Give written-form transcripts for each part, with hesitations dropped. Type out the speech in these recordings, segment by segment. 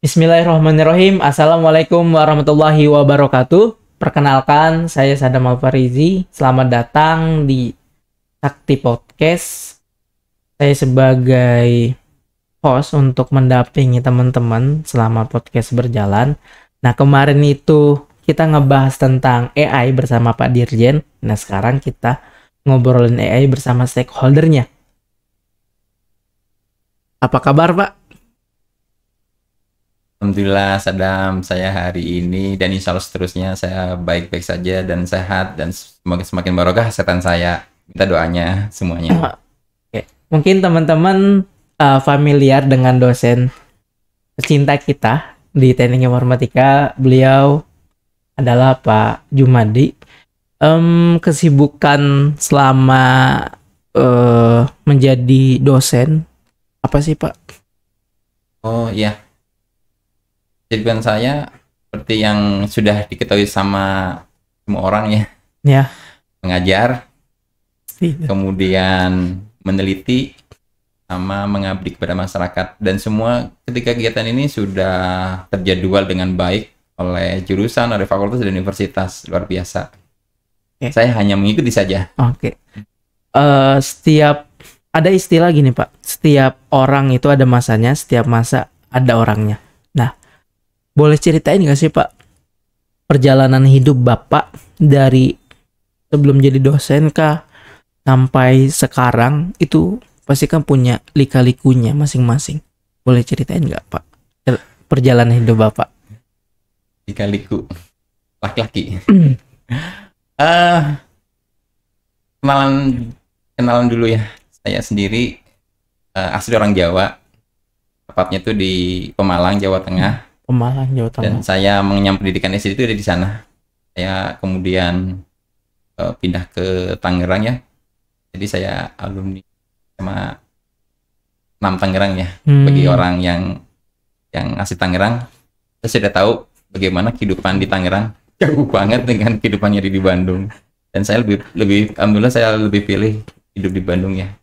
Bismillahirrahmanirrahim. Assalamualaikum warahmatullahi wabarakatuh. Perkenalkan, saya Sadam Alfarizi. Selamat datang di Sakti Podcast. Saya sebagai host untuk mendampingi teman-teman selama podcast berjalan. Nah, kemarin itu kita ngebahas tentang AI bersama Pak Dirjen. Nah, sekarang kita ngobrolin AI bersama stakeholdernya. Apa kabar, Pak? Alhamdulillah, Sadam, saya hari ini dan insya Allah seterusnya saya baik-baik saja dan sehat dan semoga semakin barokah kesehatan saya. Minta doanya semuanya. Oke. Mungkin teman-teman familiar dengan dosen pecinta kita di Teknik Informatika. Beliau adalah Pak Jumadi. Kesibukan selama menjadi dosen apa sih, Pak? Oh iya, kesibukan saya seperti yang sudah diketahui sama semua orang ya, Ya. mengajar, kemudian meneliti, sama mengabdi kepada masyarakat. Dan semua ketika kegiatan ini sudah terjadwal dengan baik oleh jurusan, oleh fakultas dan universitas. Luar biasa. Oke. Saya hanya mengikuti saja. Oke. Setiap ada istilah gini, Pak. Setiap orang itu ada masanya, setiap masa ada orangnya. Nah, boleh ceritain nggak sih, Pak, perjalanan hidup Bapak dari sebelum jadi dosen kah sampai sekarang itu pasti kan punya lika-likunya masing-masing. Boleh ceritain nggak, Pak, perjalanan hidup Bapak? Lika-liku laki-laki. Kenalan dulu ya. Saya sendiri asli orang Jawa, tepatnya tuh di Pemalang, Jawa Tengah. Pemalang, Jawa Dan Tengah. saya mengenyam pendidikan SD itu ada di sana. Saya kemudian pindah ke Tangerang ya. Jadi saya alumni sama 6 Tangerang ya. Bagi orang yang asli Tangerang, saya sudah tahu bagaimana kehidupan di Tangerang. Jauh banget dengan kehidupannya di Bandung. Dan saya lebih alhamdulillah saya lebih pilih hidup di Bandung ya.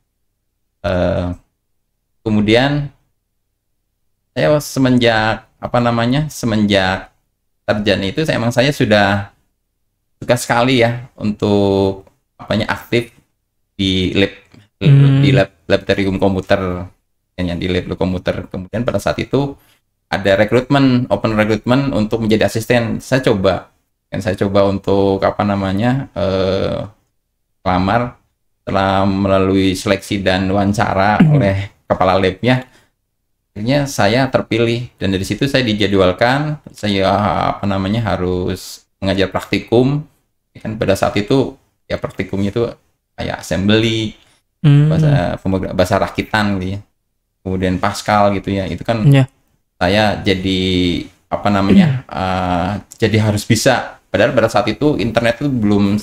Kemudian saya semenjak sarjana itu saya sudah suka sekali ya untuk aktif di laboratorium komputer, di lab komputer. Kemudian pada saat itu ada open rekrutmen untuk menjadi asisten. Saya coba untuk lamar. Setelah melalui seleksi dan wawancara oleh kepala labnya, akhirnya saya terpilih. Dan dari situ saya dijadwalkan, saya harus mengajar praktikum. Kan pada saat itu ya praktikumnya itu kayak assembly, bahasa rakitan gitu ya. Kemudian Pascal gitu ya. Itu kan saya jadi jadi harus bisa. Padahal pada saat itu internet itu belum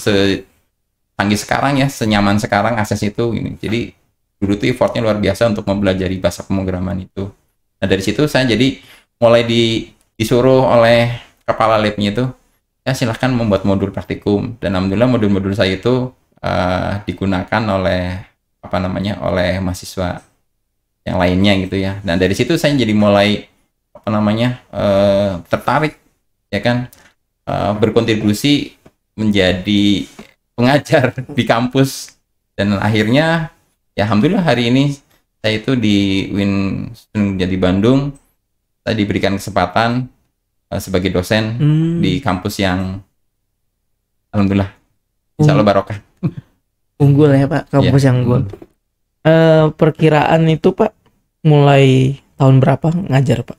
canggih sekarang ya, senyaman sekarang akses itu ini. Jadi dulu tuh effortnya luar biasa untuk mempelajari bahasa pemrograman itu. Nah dari situ saya jadi mulai disuruh oleh kepala labnya itu, ya silahkan membuat modul praktikum. Dan alhamdulillah modul-modul saya itu digunakan oleh oleh mahasiswa yang lainnya gitu ya. Nah dari situ saya jadi mulai tertarik ya kan, berkontribusi menjadi pengajar di kampus. Dan akhirnya ya alhamdulillah hari ini saya itu di UIN jadi Bandung, saya diberikan kesempatan sebagai dosen di kampus yang alhamdulillah insya Allah barokah. Unggul ya, Pak, kampus yang unggul. Perkiraan itu, Pak, mulai tahun berapa ngajar, Pak?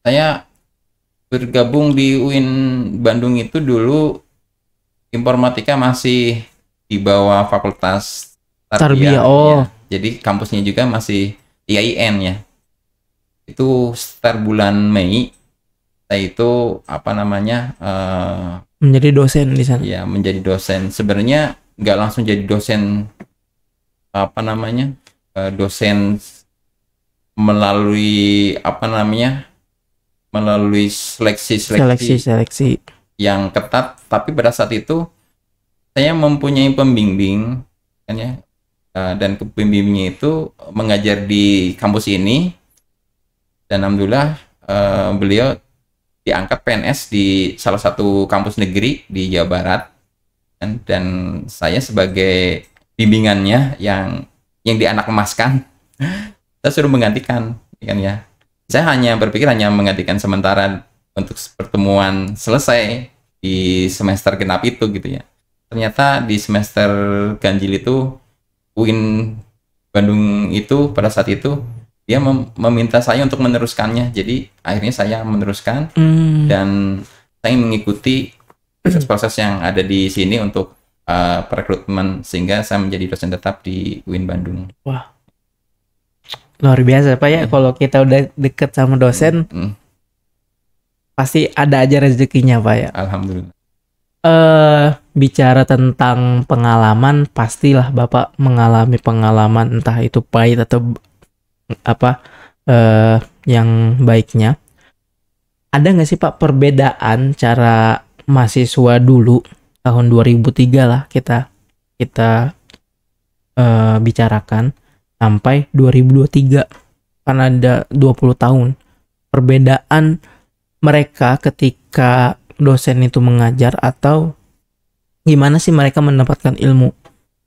Saya bergabung di UIN Bandung itu dulu informatika masih di bawah Fakultas Tarbiyah. Ya. Jadi kampusnya juga masih IAIN ya. Itu sekitar bulan Mei saya itu menjadi dosen di sana. Ya, menjadi dosen. Sebenarnya nggak langsung jadi dosen dosen melalui melalui seleksi yang ketat, tapi pada saat itu saya mempunyai pembimbing kan ya, dan pembimbingnya itu mengajar di kampus ini. Dan alhamdulillah beliau diangkat PNS di salah satu kampus negeri di Jawa Barat, dan saya sebagai bimbingannya yang dianak emaskan, saya suruh menggantikan, kan ya. Saya hanya berpikir hanya menggantikan sementara untuk pertemuan selesai di semester genap itu gitu ya. Ternyata di semester ganjil itu UIN Bandung itu pada saat itu dia meminta saya untuk meneruskannya. Jadi akhirnya saya meneruskan dan saya mengikuti proses-proses yang ada di sini untuk perekrutmen, sehingga saya menjadi dosen tetap di UIN Bandung. Wah, luar biasa Pak ya. Kalau kita udah deket sama dosen, pasti ada aja rezekinya Pak ya. Alhamdulillah. Bicara tentang pengalaman, pastilah Bapak mengalami pengalaman entah itu pahit atau apa yang baiknya. Ada nggak sih Pak perbedaan cara mahasiswa dulu tahun 2003 lah kita bicarakan sampai 2023, karena ada 20 tahun perbedaan mereka ketika dosen itu mengajar, atau gimana sih mereka mendapatkan ilmu?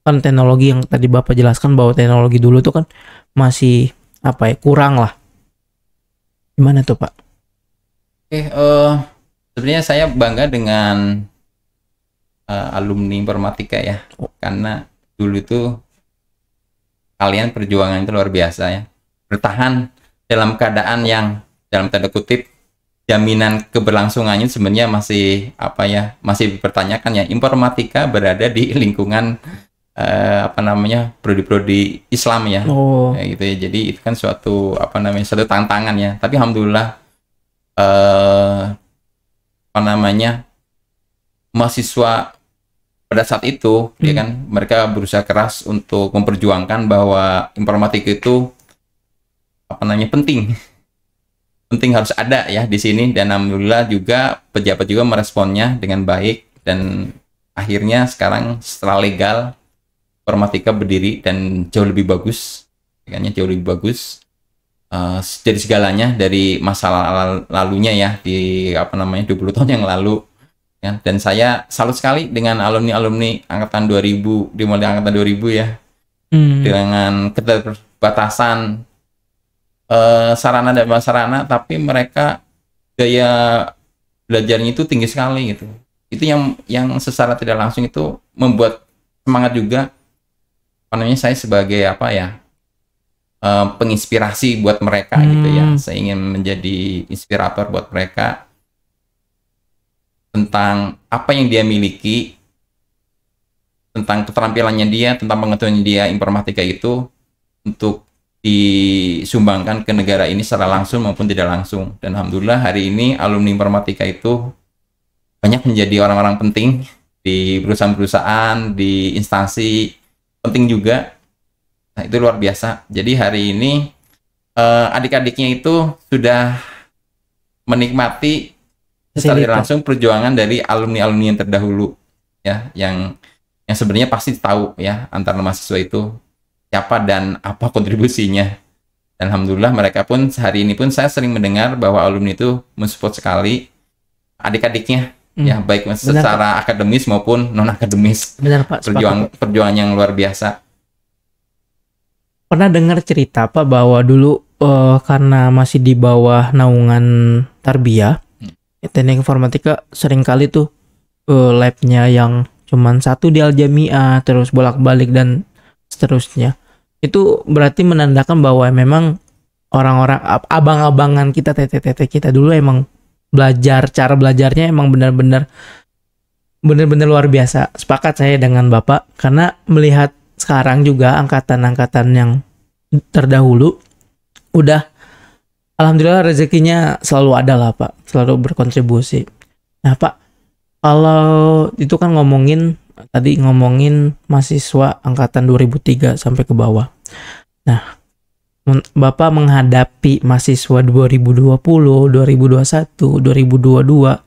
Kan teknologi yang tadi Bapak jelaskan bahwa teknologi dulu tuh kan masih kurang lah. Gimana tuh Pak? Sebenarnya saya bangga dengan alumni informatika ya, karena dulu tuh kalian perjuangan itu luar biasa ya, bertahan dalam keadaan yang dalam tanda kutip jaminan keberlangsungannya sebenarnya masih masih dipertanyakan ya. Informatika berada di lingkungan prodi-prodi Islam ya, ya gitu ya. Jadi itu kan suatu suatu tantangan ya. Tapi alhamdulillah mahasiswa pada saat itu ya kan, mereka berusaha keras untuk memperjuangkan bahwa informatika itu penting harus ada ya di sini, dan alhamdulillah juga pejabat juga meresponnya dengan baik, dan akhirnya sekarang setelah legal informatika berdiri dan jauh lebih bagus, jauh lebih bagus dari segalanya, dari masalah lalunya ya di 20 tahun yang lalu ya. Dan saya salut sekali dengan alumni angkatan 2000, dimulai angkatan 2000 ya, dengan keterbatasan sarana dan prasarana, tapi mereka gaya belajarnya itu tinggi sekali gitu. Itu yang secara tidak langsung itu membuat semangat juga saya sebagai penginspirasi buat mereka gitu ya. Saya ingin menjadi inspirator buat mereka tentang apa yang dia miliki, tentang keterampilannya dia, tentang pengetahuannya dia informatika itu, untuk disumbangkan ke negara ini secara langsung maupun tidak langsung. Dan alhamdulillah hari ini alumni informatika itu banyak menjadi orang-orang penting di perusahaan-perusahaan, di instansi penting juga. Nah, itu luar biasa. Jadi hari ini adik-adiknya itu sudah menikmati secara langsung perjuangan dari alumni-alumni yang terdahulu ya, yang sebenarnya pasti tahu ya antara mahasiswa itu siapa dan apa kontribusinya. Dan alhamdulillah mereka pun hari ini pun saya sering mendengar bahwa alumni itu mensupport sekali adik-adiknya ya, baik secara akademis maupun non akademis. Benar Pak. Perjuangan yang luar biasa. Pernah dengar cerita Pak bahwa dulu karena masih di bawah naungan Tarbiyah, teknik informatika seringkali tuh labnya yang cuman satu di Al-Jamiah, terus bolak-balik dan seterusnya. Itu berarti menandakan bahwa memang orang-orang abang-abangan kita, tete-tete kita dulu emang cara belajarnya emang benar-benar luar biasa. Sepakat saya dengan Bapak, karena melihat sekarang juga angkatan-angkatan yang terdahulu udah alhamdulillah rezekinya selalu ada lah Pak, selalu berkontribusi. Nah Pak, kalau itu kan tadi ngomongin mahasiswa angkatan 2003 sampai ke bawah. Nah, Bapak menghadapi mahasiswa 2020, 2021, 2022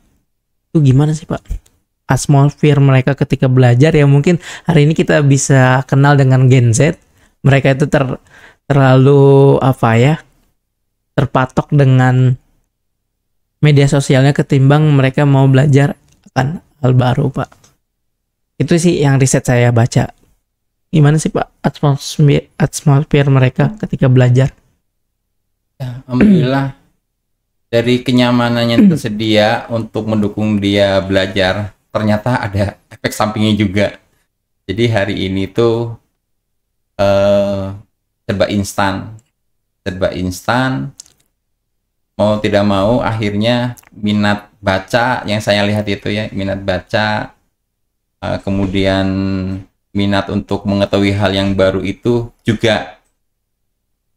itu gimana sih Pak? Atmosfer mereka ketika belajar, ya mungkin hari ini kita bisa kenal dengan Gen Z. Mereka itu terlalu terpatok dengan media sosialnya ketimbang mereka mau belajar akan hal baru, Pak. Itu sih yang riset saya baca. Gimana sih, Pak, atmosfer mereka ketika belajar? Ya, alhamdulillah dari kenyamanan yang tersedia untuk mendukung dia belajar, ternyata ada efek sampingnya juga. Jadi hari ini tuh serba instan, mau tidak mau akhirnya minat baca yang saya lihat itu ya, minat baca, kemudian minat untuk mengetahui hal yang baru itu juga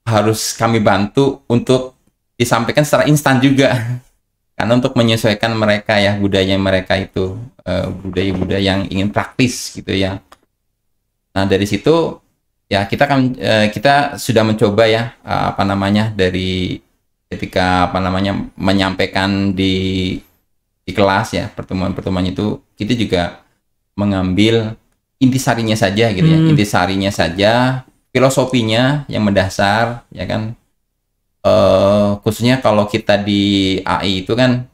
harus kami bantu untuk disampaikan secara instan juga. Karena untuk menyesuaikan mereka ya, budaya mereka itu budaya-budaya yang ingin praktis gitu ya. Nah dari situ ya kita sudah mencoba ya dari ketika menyampaikan di kelas ya, pertemuan-pertemuan itu kita juga mengambil intisarinya saja gitu ya, intisarinya saja, filosofinya yang mendasar ya kan. Khususnya kalau kita di AI itu kan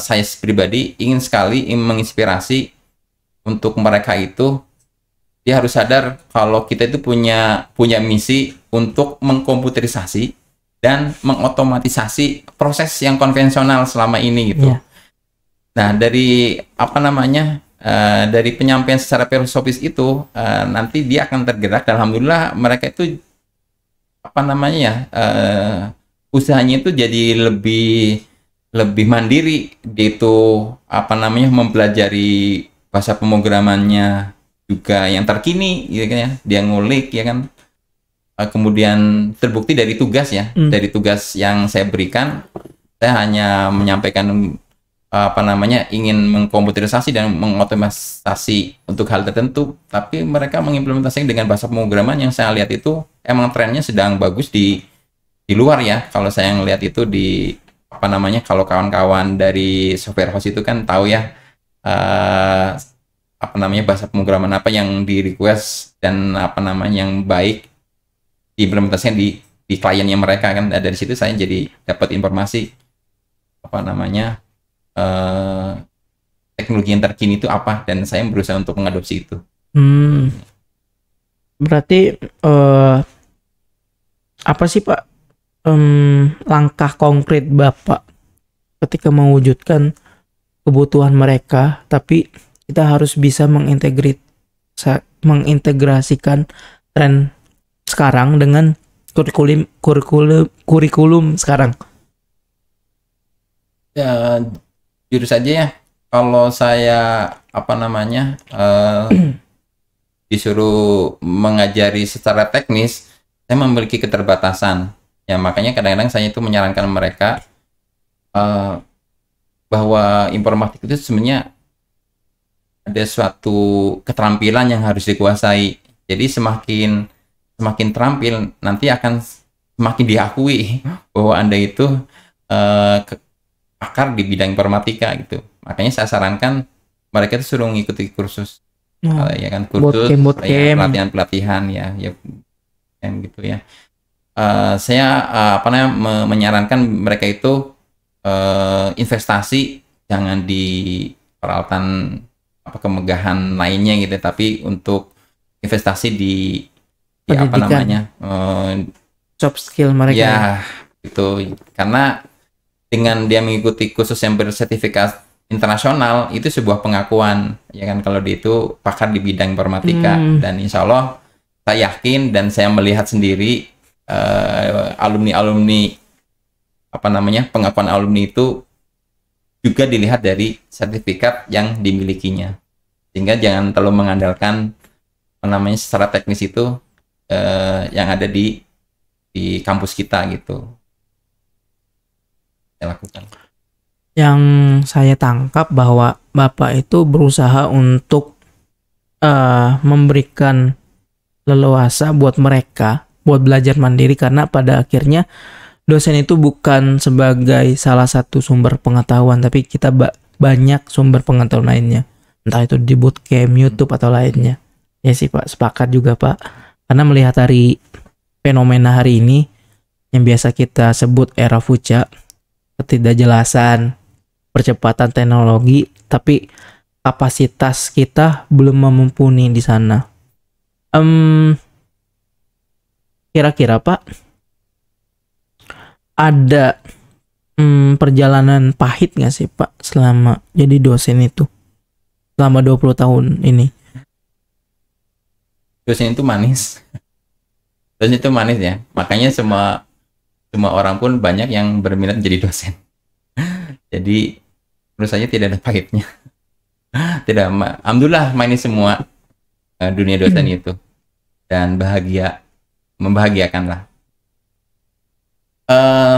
saya pribadi ingin menginspirasi untuk mereka itu, dia harus sadar kalau kita itu punya misi untuk mengkomputerisasi dan mengotomatisasi proses yang konvensional selama ini gitu. Yeah. Nah, dari dari penyampaian secara filosofis itu nanti dia akan tergerak, dan alhamdulillah mereka itu usahanya itu jadi lebih mandiri itu mempelajari bahasa pemrogramannya juga yang terkini gitu kan ya, dia ngulik ya kan. Kemudian terbukti dari tugas ya, dari tugas yang saya berikan, saya hanya menyampaikan ingin mengkomputerisasi dan mengotomatisasi untuk hal tertentu, tapi mereka mengimplementasikan dengan bahasa pemrograman yang saya lihat itu emang trennya sedang bagus di luar ya. Kalau saya ngelihat itu di kalau kawan-kawan dari software house itu kan tahu ya bahasa pemrograman apa yang di request dan yang baik diimplementasikan di kliennya mereka kan. Dari situ saya jadi dapat informasi teknologi yang terkini itu apa, dan saya berusaha untuk mengadopsi itu. Berarti apa sih Pak langkah konkret Bapak ketika mewujudkan kebutuhan mereka, tapi kita harus bisa mengintegrasikan tren sekarang dengan kurikulum sekarang? Ya, jujur saja ya, kalau saya disuruh mengajari secara teknis, saya memiliki keterbatasan ya. Makanya kadang-kadang saya itu menyarankan mereka bahwa informatik itu sebenarnya ada suatu keterampilan yang harus dikuasai. Jadi semakin terampil, nanti akan semakin diakui bahwa Anda itu pakar di bidang informatika gitu. Makanya saya sarankan mereka itu suruh mengikuti kursus, ya kan, kursus, pelatihan ya gitu ya. Saya menyarankan mereka itu investasi jangan di peralatan kemegahan lainnya gitu, tapi untuk investasi di soft skill mereka ya gitu. Karena dengan dia mengikuti kursus yang bersertifikat internasional, itu sebuah pengakuan ya kan, kalau dia itu pakar di bidang informatika. Dan insya Allah saya yakin dan saya melihat sendiri alumni pengakuan alumni itu juga dilihat dari sertifikat yang dimilikinya. Sehingga jangan terlalu mengandalkan secara teknis itu yang ada di kampus kita gitu. Saya lakukan. Yang saya tangkap bahwa Bapak itu berusaha untuk memberikan leluasa buat mereka buat belajar mandiri, karena pada akhirnya dosen itu bukan sebagai salah satu sumber pengetahuan, tapi kita banyak sumber pengetahuan lainnya, entah itu di bootcamp, YouTube atau lainnya. Ya sih Pak, sepakat juga Pak. Karena melihat fenomena hari ini yang biasa kita sebut era fuca, ketidakjelasan, percepatan teknologi, tapi kapasitas kita belum mumpuni di sana. Kira-kira Pak, ada perjalanan pahit nggak sih Pak selama jadi dosen itu? Selama 20 tahun ini. Dosen itu manis. Dosen itu manis ya. Makanya semua orang pun banyak yang berminat jadi dosen. Jadi menurut saya tidak ada pahitnya. Tidak, alhamdulillah manis semua dunia dosen itu, dan membahagiakan lah.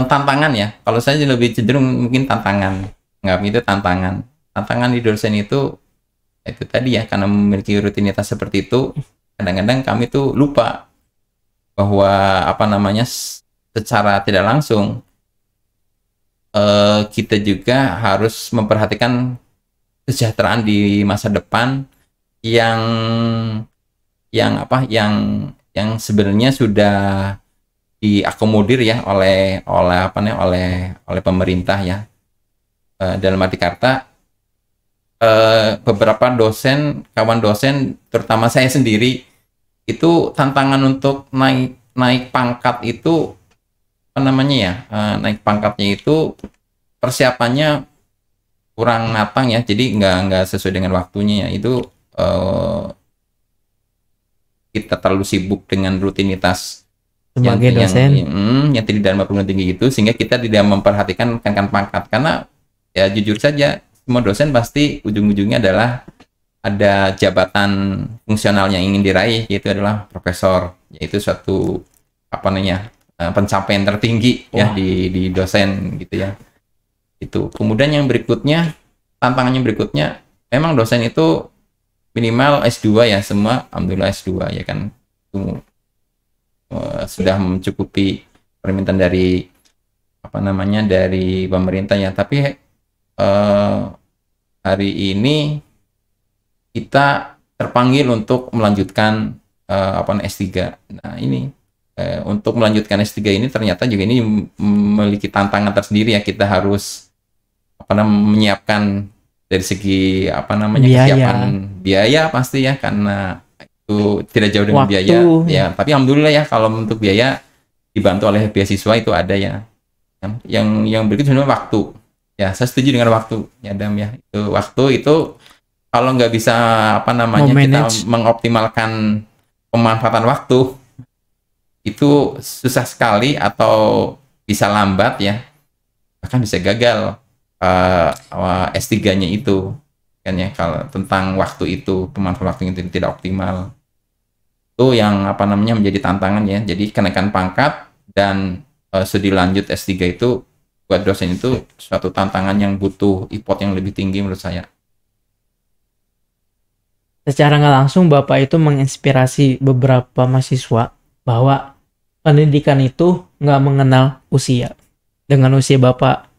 Tantangan ya, kalau saya lebih cenderung mungkin tantangan, nggak itu tantangan di dosen itu tadi ya, karena memiliki rutinitas seperti itu, kadang-kadang kami tuh lupa bahwa secara tidak langsung kita juga harus memperhatikan kesejahteraan di masa depan yang sebenarnya sudah diakomodir ya oleh pemerintah ya. Dalam arti kata beberapa kawan dosen terutama saya sendiri itu tantangan untuk naik pangkat itu naik pangkatnya itu persiapannya kurang matang ya, jadi nggak sesuai dengan waktunya ya. Itu kita terlalu sibuk dengan rutinitas sebagai dosen yang tidak perguruan tinggi itu, sehingga kita tidak memperhatikan kan pangkat. Karena ya jujur saja, semua dosen pasti ujung-ujungnya adalah ada jabatan fungsional yang ingin diraih, yaitu adalah profesor, yaitu suatu pencapaian tertinggi ya di dosen gitu ya. Itu. Kemudian tantangannya berikutnya, memang dosen itu minimal S2 ya, semua alhamdulillah S2 ya kan. Itu sudah mencukupi permintaan dari dari pemerintah ya. Tapi hari ini kita terpanggil untuk melanjutkan S3. Nah, ini untuk melanjutkan S3 ini ternyata juga ini memiliki tantangan tersendiri ya. Kita harus menyiapkan dari segi kesiapan biaya pasti ya, karena itu tidak jauh dengan biaya ya. Tapi alhamdulillah ya, kalau untuk biaya dibantu oleh beasiswa itu ada ya. Yang berikut sebenarnya waktu ya. Saya setuju dengan waktu ya Dam ya. Itu waktu itu kalau nggak bisa kita mengoptimalkan pemanfaatan waktu, itu susah sekali atau bisa lambat ya, bahkan bisa gagal S3-nya itu kan ya. Kalau tentang waktu itu, pemanfaatan waktu itu tidak optimal, itu yang menjadi tantangan ya. Jadi kenaikan pangkat dan studi lanjut S3 itu buat dosen itu suatu tantangan yang butuh effort yang lebih tinggi menurut saya. Secara nggak langsung Bapak itu menginspirasi beberapa mahasiswa bahwa pendidikan itu nggak mengenal usia. Dengan usia Bapak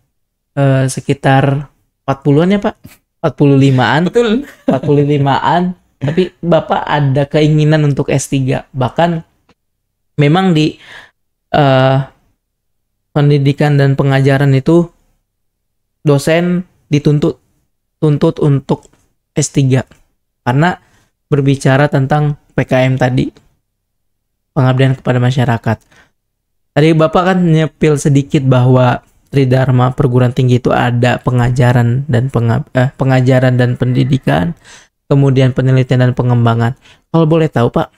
sekitar 40-an ya Pak? 45-an. Betul. 45-an. Tapi Bapak ada keinginan untuk S3. Bahkan memang di pendidikan dan pengajaran itu dosen dituntut untuk S3. Karena berbicara tentang PKM tadi, pengabdian kepada masyarakat. Tadi Bapak kan nyepil sedikit bahwa Tridharma perguruan tinggi itu ada pengajaran dan pendidikan, kemudian penelitian dan pengembangan. Kalau boleh tahu Pak,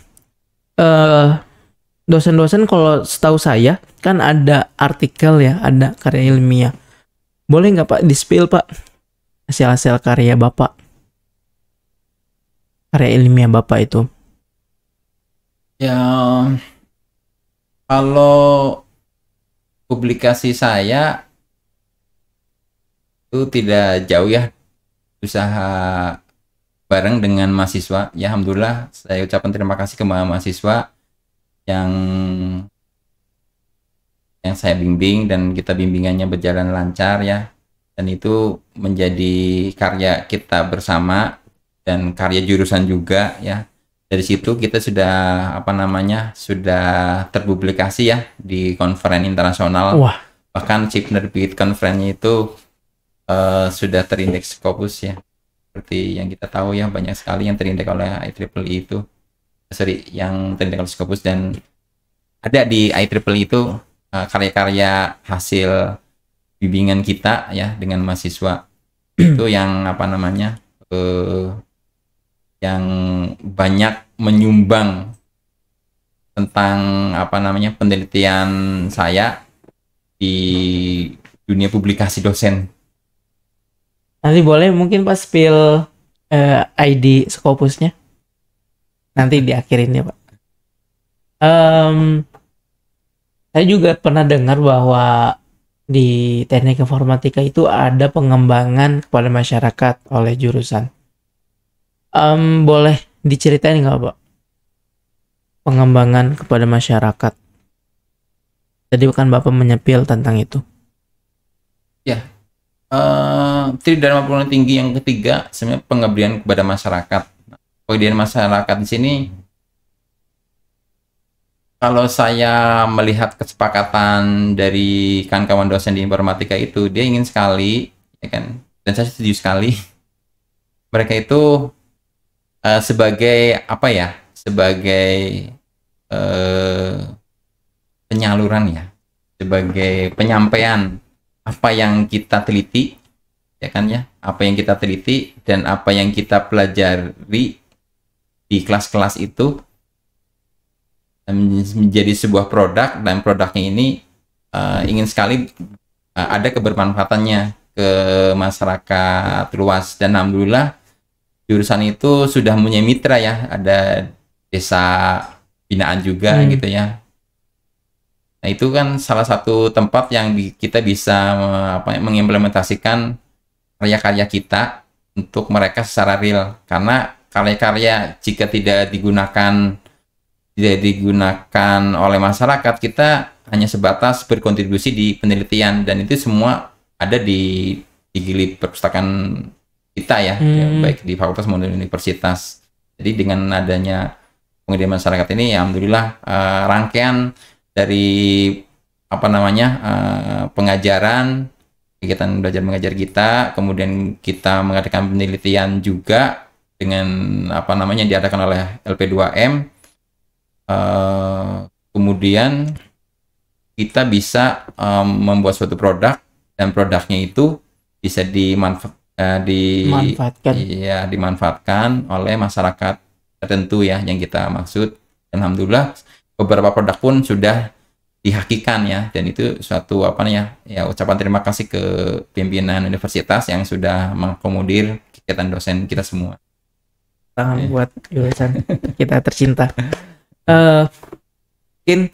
dosen-dosen kalau setahu saya kan ada artikel ya, ada karya ilmiah. Boleh nggak Pak di-spill Pak hasil-hasil karya Bapak? Karya ilmiah Bapak itu? Ya, kalau publikasi saya itu tidak jauh ya, usaha bareng dengan mahasiswa. Ya alhamdulillah, saya ucapkan terima kasih ke mahasiswa yang saya bimbing, dan kita bimbingannya berjalan lancar ya. Dan itu menjadi karya kita bersama dan karya jurusan juga ya. Dari situ kita sudah sudah terpublikasi ya di konferensi internasional. Wah, Bahkan chip penerbit conference-nya itu sudah terindeks Scopus ya. Seperti yang kita tahu ya, banyak sekali yang terindeks oleh IEEE itu. Yang terindeks oleh Scopus, dan ada di IEEE itu karya-karya hasil bimbingan kita ya dengan mahasiswa itu yang apa namanya yang banyak menyumbang tentang apa namanya penelitian saya di dunia publikasi dosen. Nanti boleh mungkin pas spill ID Scopusnya nanti diakhirin ya Pak. Saya juga pernah dengar bahwa di teknik informatika itu ada pengembangan kepada masyarakat oleh jurusan. Boleh diceritain nggak Pak? Pengembangan kepada masyarakat. Tadi kan Bapak menyepil tentang itu. Ya, Tridharma Perguruan Tinggi yang ketiga sebenarnya pengabdian kepada masyarakat. Pengabdian masyarakat di sini, kalau saya melihat kesepakatan dari kawan-kawan dosen di informatika itu, dia ingin sekali, ya kan, dan saya setuju sekali. Mereka itu sebagai apa ya? Sebagai penyaluran ya, sebagai penyampaian apa yang kita teliti, ya kan ya, apa yang kita teliti dan apa yang kita pelajari di kelas-kelas itu menjadi sebuah produk, dan produknya ini ingin sekali ada kebermanfaatannya ke masyarakat luas. Dan alhamdulillah jurusan itu sudah punya mitra ya, ada desa binaan juga gitu ya. Nah itu kan salah satu tempat yang kita bisa mengimplementasikan karya-karya kita untuk mereka secara real, karena karya-karya jika tidak digunakan oleh masyarakat, kita hanya sebatas berkontribusi di penelitian, dan itu semua ada di gilid perpustakaan kita ya, baik di fakultas maupun universitas. Jadi dengan adanya pengabdian masyarakat ini, ya alhamdulillah rangkaian dari apa namanya pengajaran, kegiatan belajar mengajar kita, kemudian kita mengadakan penelitian juga dengan apa namanya diadakan oleh LP2M. Kemudian kita bisa membuat suatu produk, dan produknya itu bisa dimanfaatkan oleh masyarakat tertentu ya yang kita maksud. Dan alhamdulillah beberapa produk pun sudah dihakikan ya, dan itu suatu apa ya ucapan terima kasih ke pimpinan universitas yang sudah mengakomodir kegiatan dosen kita semua. Tangan buat jurusan kita tercinta. Mungkin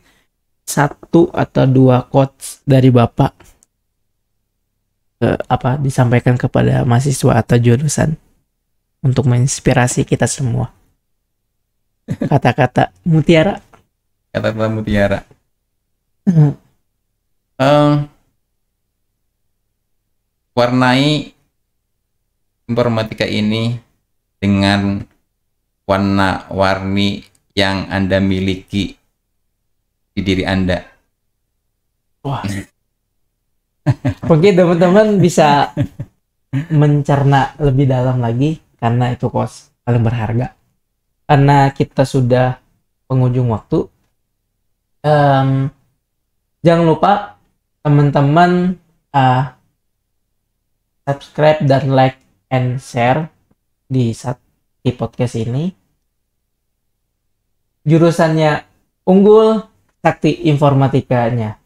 1 atau 2 quotes dari Bapak disampaikan kepada mahasiswa atau jurusan untuk menginspirasi kita semua. Kata-kata mutiara. Kata-kata mutiara. Warnai informatika ini dengan warna-warni yang Anda miliki di diri Anda. Wah. Mungkin teman-teman bisa mencerna lebih dalam lagi, karena itu kos paling berharga. Karena kita sudah penghujung waktu. Jangan lupa teman-teman subscribe dan like and share di podcast ini. Jurusannya unggul, sakti informatikanya.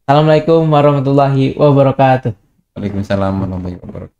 Assalamualaikum warahmatullahi wabarakatuh. Waalaikumsalam warahmatullahi wabarakatuh.